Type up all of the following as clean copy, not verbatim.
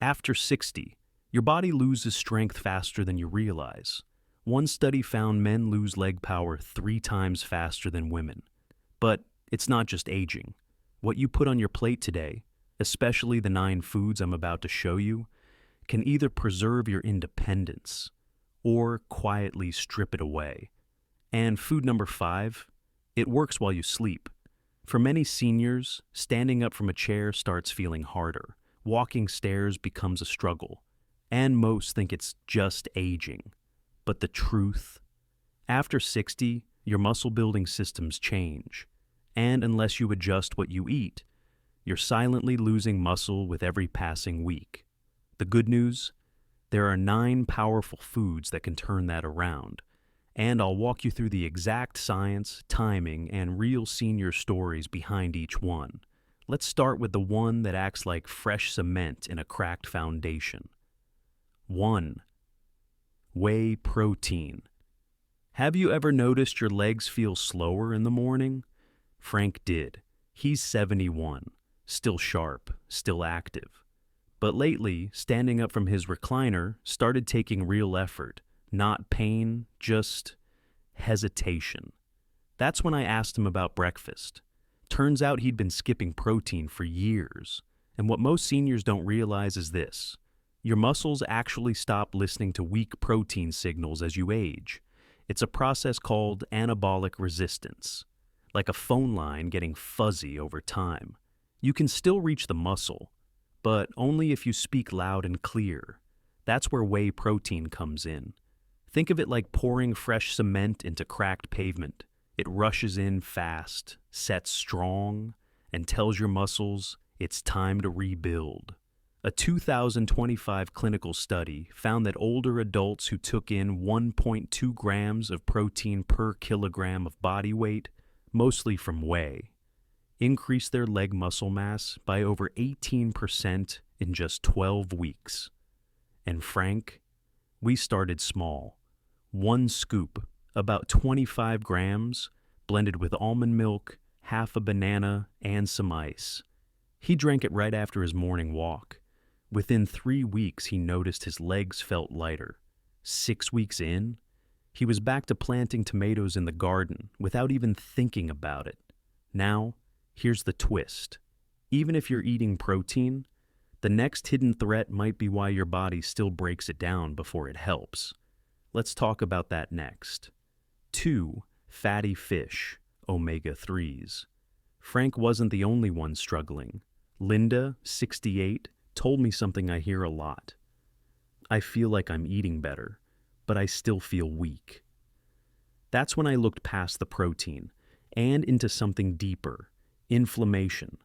After 60, your body loses strength faster than you realize. One study found men lose leg power 3 times faster than women. But it's not just aging. What you put on your plate today, especially the 9 foods I'm about to show you, can either preserve your independence or quietly strip it away. And food number 5, it works while you sleep. For many seniors, standing up from a chair starts feeling harder. Walking stairs becomes a struggle. And most think it's just aging. But the truth? After 60, your muscle building systems change. And unless you adjust what you eat, you're silently losing muscle with every passing week. The good news? There are 9 powerful foods that can turn that around. And I'll walk you through the exact science, timing, and real senior stories behind each one. Let's start with the one that acts like fresh cement in a cracked foundation. 1. Whey protein. Have you ever noticed your legs feel slower in the morning? Frank did. He's 71, still sharp, still active. But lately, standing up from his recliner started taking real effort. Not pain, just hesitation. That's when I asked him about breakfast. Turns out he'd been skipping protein for years. And what most seniors don't realize is this. Your muscles actually stop listening to weak protein signals as you age. It's a process called anabolic resistance, like a phone line getting fuzzy over time. You can still reach the muscle, but only if you speak loud and clear. That's where whey protein comes in. Think of it like pouring fresh cement into cracked pavement. It rushes in fast, sets strong, and tells your muscles it's time to rebuild. A 2025 clinical study found that older adults who took in 1.2 grams of protein per kilogram of body weight, mostly from whey, increased their leg muscle mass by over 18% in just 12 weeks. And Frank, we started small. 1 scoop, about 25 grams, blended with almond milk, half a banana, and some ice. He drank it right after his morning walk. Within 3 weeks, he noticed his legs felt lighter. 6 weeks in, he was back to planting tomatoes in the garden without even thinking about it. Now, here's the twist. Even if you're eating protein, the next hidden threat might be why your body still breaks it down before it helps. Let's talk about that next. 2. Fatty fish, omega-3s. Frank wasn't the only one struggling. Linda, 68, told me something I hear a lot. I feel like I'm eating better, but I still feel weak. That's when I looked past the protein and into something deeper, inflammation.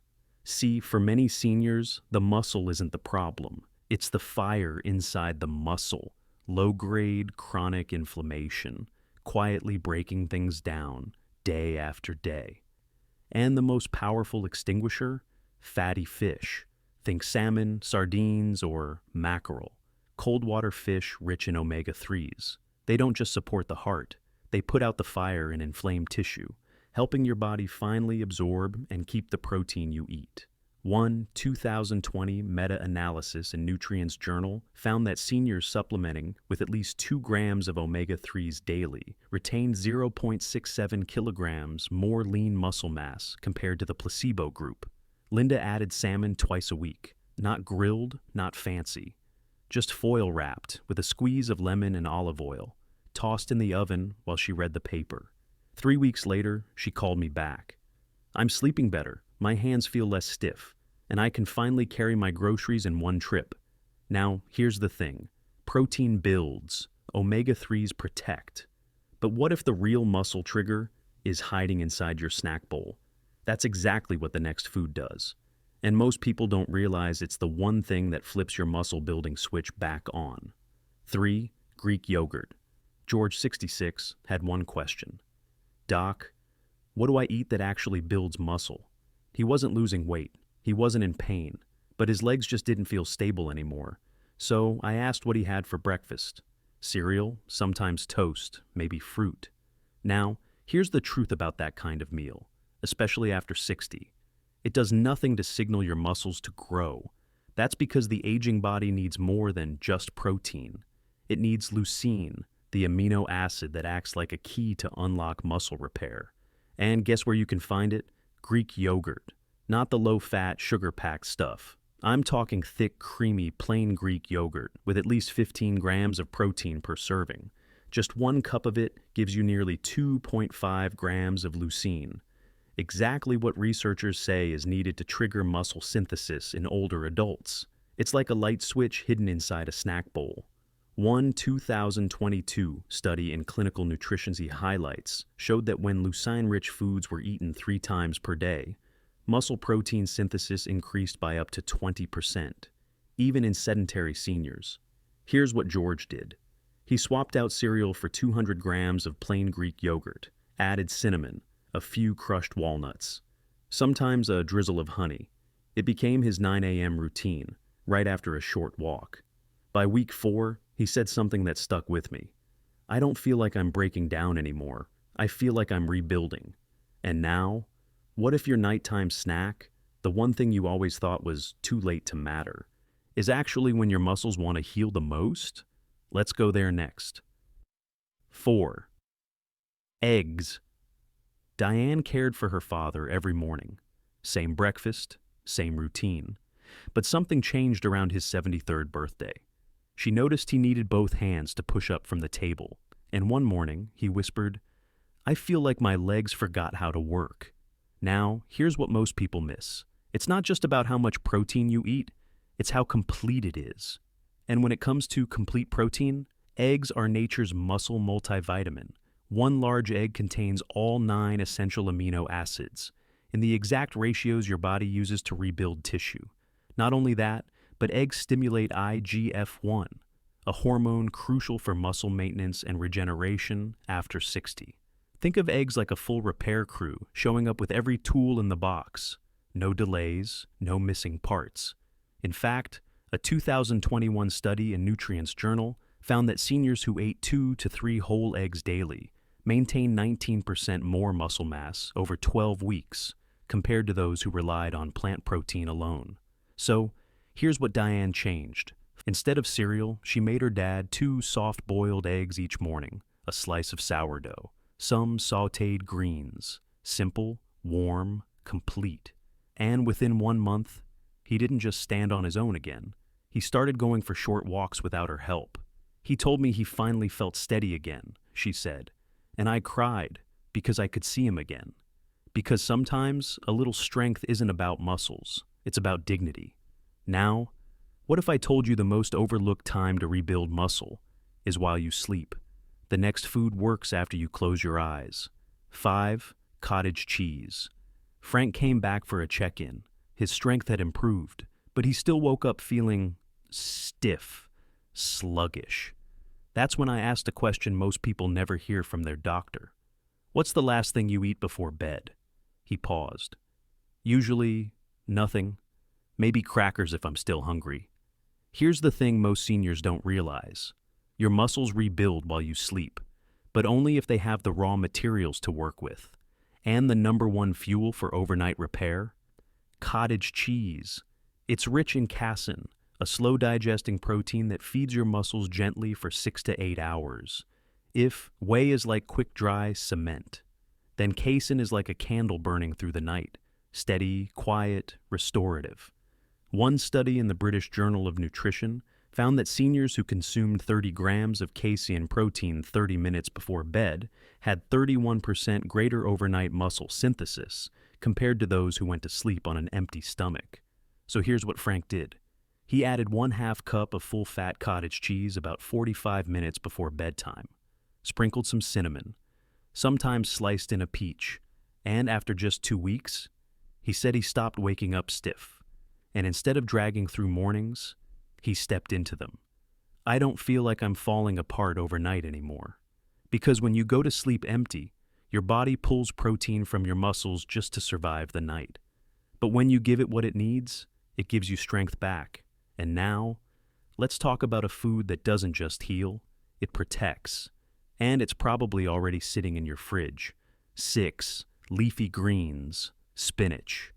See, for many seniors, the muscle isn't the problem. It's the fire inside the muscle. Low-grade chronic inflammation, quietly breaking things down day after day. And the most powerful extinguisher? Fatty fish. Think salmon, sardines, or mackerel. Cold water fish rich in omega-3s. They don't just support the heart, they put out the fire in inflamed tissue, helping your body finally absorb and keep the protein you eat. One 2020 meta-analysis in Nutrients Journal found that seniors supplementing with at least 2 grams of omega-3s daily retained 0.67 kilograms more lean muscle mass compared to the placebo group. Linda added salmon twice a week, not grilled, not fancy, just foil wrapped with a squeeze of lemon and olive oil, tossed in the oven while she read the paper. 3 weeks later, she called me back. I'm sleeping better. My hands feel less stiff, and I can finally carry my groceries in one trip. Now, here's the thing. Protein builds, omega-3s protect. But what if the real muscle trigger is hiding inside your snack bowl? That's exactly what the next food does. And most people don't realize it's the one thing that flips your muscle building switch back on. 3. Greek yogurt. George, 66, had one question. Doc, what do I eat that actually builds muscle? He wasn't losing weight, he wasn't in pain, but his legs just didn't feel stable anymore. So I asked what he had for breakfast. Cereal, sometimes toast, maybe fruit. Now, here's the truth about that kind of meal, especially after 60. It does nothing to signal your muscles to grow, That's because the aging body needs more than just protein. It needs leucine, the amino acid that acts like a key to unlock muscle repair. And guess where you can find it? Greek yogurt. Not the low-fat, sugar-packed stuff. I'm talking thick, creamy, plain Greek yogurt with at least 15 grams of protein per serving. Just 1 cup of it gives you nearly 2.5 grams of leucine. Exactly what researchers say is needed to trigger muscle synthesis in older adults. It's like a light switch hidden inside a snack bowl. One 2022 study in Clinical Nutrition's highlights showed that when leucine-rich foods were eaten 3 times per day, muscle protein synthesis increased by up to 20%, even in sedentary seniors. Here's what George did. He swapped out cereal for 200 grams of plain Greek yogurt, added cinnamon, a few crushed walnuts, sometimes a drizzle of honey. It became his 9 a.m. routine, right after a short walk. By week 4, he said something that stuck with me. I don't feel like I'm breaking down anymore. I feel like I'm rebuilding. And now, what if your nighttime snack, the one thing you always thought was too late to matter, is actually when your muscles want to heal the most? Let's go there next. 4. Eggs. Diane cared for her father every morning. Same breakfast, same routine. But something changed around his 73rd birthday. She noticed he needed both hands to push up from the table, and one morning he whispered, "I feel like my legs forgot how to work." Now, here's what most people miss. It's not just about how much protein you eat, it's how complete it is. And when it comes to complete protein, eggs are nature's muscle multivitamin. One large egg contains all 9 essential amino acids, in the exact ratios your body uses to rebuild tissue. Not only that, but eggs stimulate IGF-1, a hormone crucial for muscle maintenance and regeneration after 60. Think of eggs like a full repair crew, showing up with every tool in the box. No delays, no missing parts. In fact, a 2021 study in Nutrients Journal found that seniors who ate 2 to 3 whole eggs daily maintained 19% more muscle mass over 12 weeks compared to those who relied on plant protein alone. So, here's what Diane changed. Instead of cereal, she made her dad 2 soft-boiled eggs each morning, a slice of sourdough, some sautéed greens. Simple, warm, complete. And within 1 month, he didn't just stand on his own again. He started going for short walks without her help. He told me he finally felt steady again, she said. And I cried because I could see him again. Because sometimes a little strength isn't about muscles, it's about dignity. Now, what if I told you the most overlooked time to rebuild muscle is while you sleep? The next food works after you close your eyes. 5. Cottage cheese. Frank came back for a check-in. His strength had improved, but he still woke up feeling stiff, sluggish. That's when I asked a question most people never hear from their doctor. What's the last thing you eat before bed? He paused. Usually, nothing. Maybe crackers if I'm still hungry. Here's the thing most seniors don't realize. Your muscles rebuild while you sleep, but only if they have the raw materials to work with. And the #1 fuel for overnight repair? Cottage cheese. It's rich in casein, a slow-digesting protein that feeds your muscles gently for 6 to 8 hours. Whey is like quick-dry cement, then casein is like a candle burning through the night, steady, quiet, restorative. One study in the British Journal of Nutrition found that seniors who consumed 30 grams of casein protein 30 minutes before bed had 31% greater overnight muscle synthesis compared to those who went to sleep on an empty stomach. So here's what Frank did. He added 1/2 cup of full-fat cottage cheese about 45 minutes before bedtime, sprinkled some cinnamon, sometimes sliced in a peach, and after just 2 weeks, he said he stopped waking up stiff, and instead of dragging through mornings, he stepped into them. I don't feel like I'm falling apart overnight anymore. Because when you go to sleep empty, your body pulls protein from your muscles just to survive the night. But when you give it what it needs, it gives you strength back. And now, let's talk about a food that doesn't just heal, it protects. And it's probably already sitting in your fridge. 6. Leafy greens, spinach.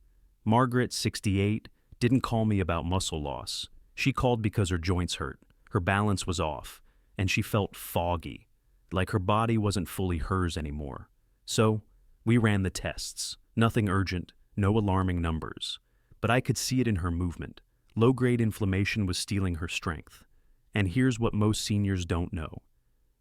Margaret, 68, didn't call me about muscle loss. She called because her joints hurt, her balance was off, and she felt foggy, like her body wasn't fully hers anymore. So, we ran the tests. Nothing urgent, no alarming numbers. But I could see it in her movement. Low-grade inflammation was stealing her strength. And here's what most seniors don't know.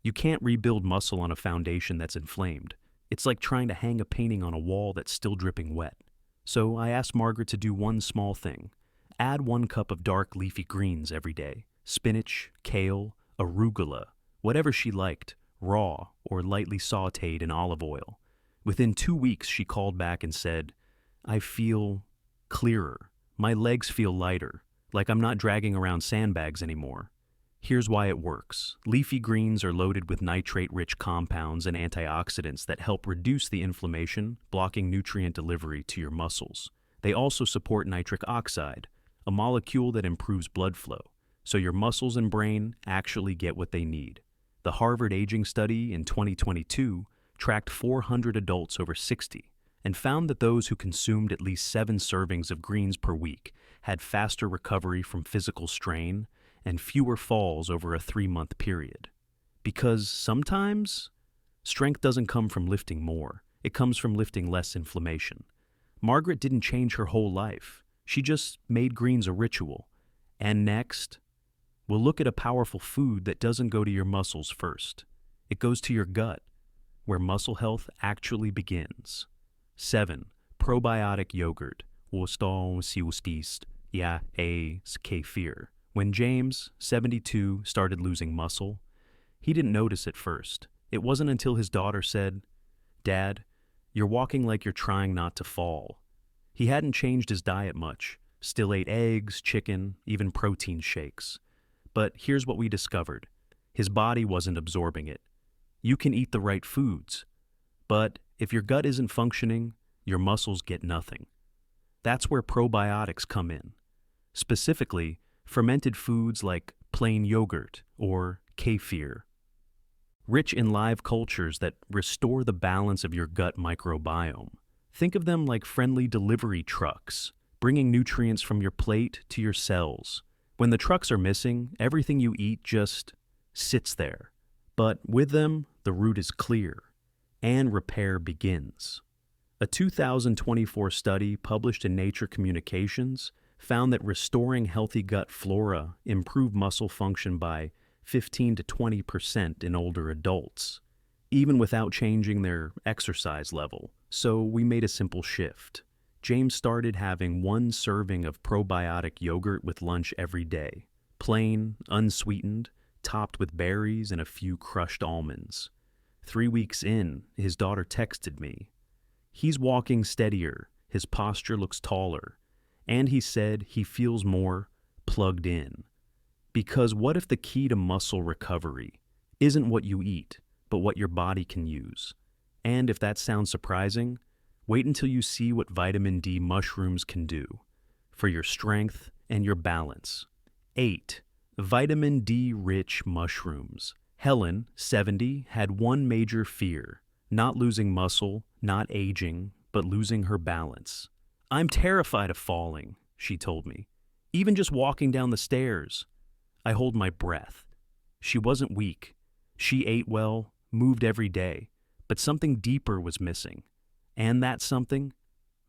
You can't rebuild muscle on a foundation that's inflamed. It's like trying to hang a painting on a wall that's still dripping wet. So I asked Margaret to do one small thing. Add 1 cup of dark leafy greens every day. Spinach, kale, arugula, whatever she liked, raw or lightly sautéed in olive oil. Within 2 weeks, she called back and said, I feel clearer. My legs feel lighter, like I'm not dragging around sandbags anymore. Here's why it works. Leafy greens are loaded with nitrate-rich compounds and antioxidants that help reduce the inflammation, blocking nutrient delivery to your muscles. They also support nitric oxide, a molecule that improves blood flow, so your muscles and brain actually get what they need. The Harvard Aging Study in 2022 tracked 400 adults over 60 and found that those who consumed at least 7 servings of greens per week had faster recovery from physical strain and fewer falls over a 3-month period. Because sometimes, strength doesn't come from lifting more, it comes from lifting less inflammation. Margaret didn't change her whole life, she just made greens a ritual. And next, we'll look at a powerful food that doesn't go to your muscles first. It goes to your gut, where muscle health actually begins. 7. Probiotic yogurt. Kefir. When James, 72, started losing muscle, he didn't notice at first. It wasn't until his daughter said, Dad, you're walking like you're trying not to fall. He hadn't changed his diet much, still ate eggs, chicken, even protein shakes. But here's what we discovered. His body wasn't absorbing it. You can eat the right foods, but if your gut isn't functioning, your muscles get nothing. That's where probiotics come in. Specifically, fermented foods like plain yogurt or kefir, rich in live cultures that restore the balance of your gut microbiome. Think of them like friendly delivery trucks, bringing nutrients from your plate to your cells. When the trucks are missing, everything you eat just sits there. But with them, the route is clear, and repair begins. A 2024 study published in Nature Communications found that restoring healthy gut flora improved muscle function by 15 to 20% in older adults, even without changing their exercise level. So we made a simple shift. James started having 1 serving of probiotic yogurt with lunch every day, plain, unsweetened, topped with berries and a few crushed almonds. 3 weeks in, his daughter texted me. He's walking steadier, his posture looks taller, and he said he feels more plugged in. Because what if the key to muscle recovery isn't what you eat, but what your body can use? And if that sounds surprising, wait until you see what vitamin D mushrooms can do for your strength and your balance. 8. Vitamin D-rich mushrooms. Helen, 70, had one major fear: not losing muscle, not aging, but losing her balance. I'm terrified of falling, she told me. Even just walking down the stairs. I hold my breath. She wasn't weak. She ate well, moved every day, but something deeper was missing. And that something?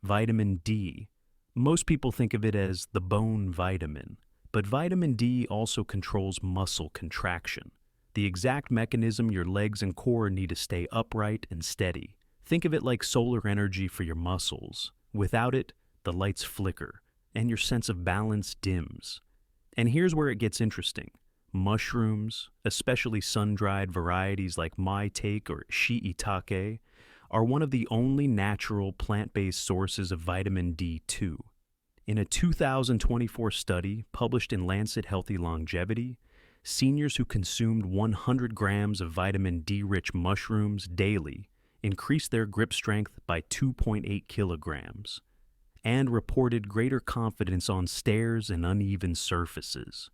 Vitamin D. Most people think of it as the bone vitamin, but vitamin D also controls muscle contraction, the exact mechanism your legs and core need to stay upright and steady. Think of it like solar energy for your muscles. Without it, the lights flicker, and your sense of balance dims. And here's where it gets interesting. Mushrooms, especially sun-dried varieties like maitake or shiitake, are one of the only natural plant-based sources of vitamin D2. In a 2024 study published in Lancet Healthy Longevity, seniors who consumed 100 grams of vitamin D-rich mushrooms daily increased their grip strength by 2.8 kilograms and reported greater confidence on stairs and uneven surfaces.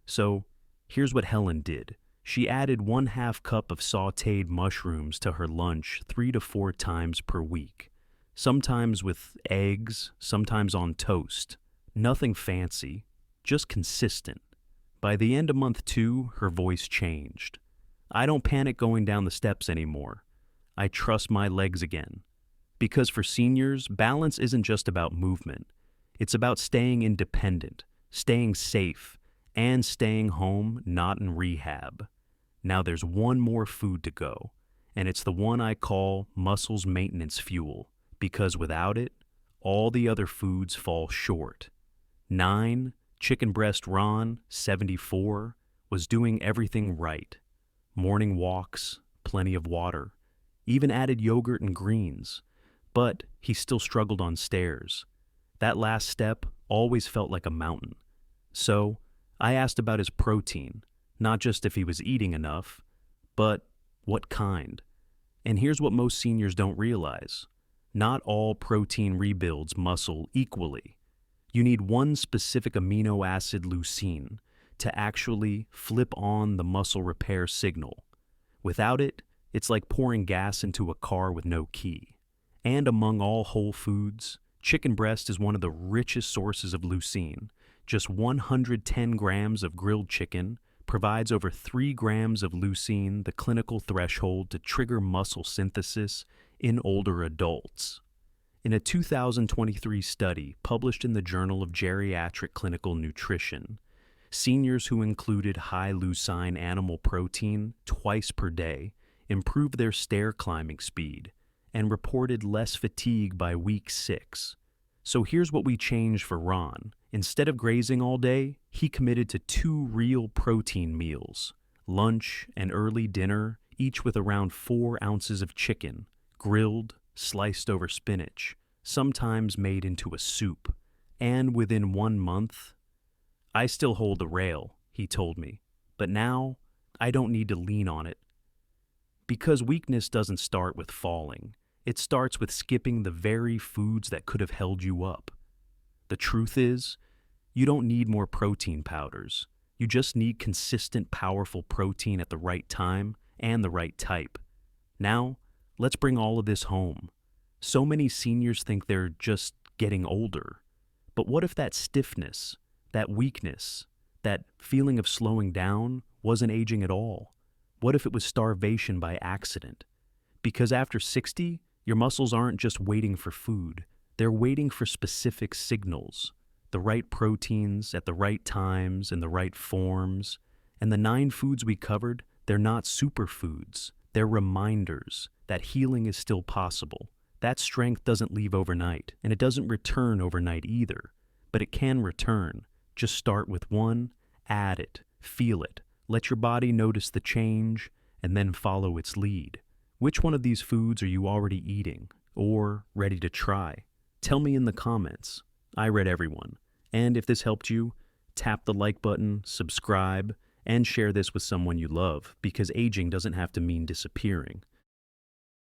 So, here's what Helen did. She added 1/2 cup of sautéed mushrooms to her lunch 3 to 4 times per week, sometimes with eggs, sometimes on toast, Nothing fancy, just consistent. By the end of month 2, her voice changed. I don't panic going down the steps anymore. I trust my legs again. Because for seniors, balance isn't just about movement. It's about staying independent, staying safe, and staying home, not in rehab. Now there's one more food to go, and it's the one I call muscles maintenance fuel, because without it, all the other foods fall short. 9, chicken breast Ron, 74, was doing everything right. Morning walks, plenty of water, even added yogurt and greens. But he still struggled on stairs. That last step always felt like a mountain. So I asked about his protein, not just if he was eating enough, but what kind. And here's what most seniors don't realize. Not all protein rebuilds muscle equally. You need one specific amino acid, leucine, to actually flip on the muscle repair signal. Without it, it's like pouring gas into a car with no key. And among all whole foods, chicken breast is one of the richest sources of leucine. Just 110 grams of grilled chicken provides over 3 grams of leucine, the clinical threshold to trigger muscle synthesis in older adults. In a 2023 study published in the Journal of Geriatric Clinical Nutrition, seniors who included high leucine animal protein twice per day improved their stair climbing speed and reported less fatigue by week 6. So here's what we changed for Ron. Instead of grazing all day, he committed to 2 real protein meals, lunch and early dinner, each with around 4 ounces of chicken, grilled, sliced over spinach, sometimes made into a soup. And within 1 month, I still hold the rail, he told me, but now I don't need to lean on it. Because weakness doesn't start with falling. It starts with skipping the very foods that could have held you up. The truth is, you don't need more protein powders. You just need consistent, powerful protein at the right time and the right type. Now, let's bring all of this home. So many seniors think they're just getting older. But what if that stiffness, that weakness, that feeling of slowing down wasn't aging at all? What if it was starvation by accident? Because after 60, your muscles aren't just waiting for food. They're waiting for specific signals, the right proteins at the right times in the right forms. And the 9 foods we covered, they're not superfoods. They're reminders that healing is still possible. That strength doesn't leave overnight, and it doesn't return overnight either. But it can return. Just start with one, add it, feel it. Let your body notice the change, and then follow its lead. Which one of these foods are you already eating or ready to try? Tell me in the comments. I read everyone. And if this helped you, tap the like button, subscribe, and share this with someone you love, because aging doesn't have to mean disappearing.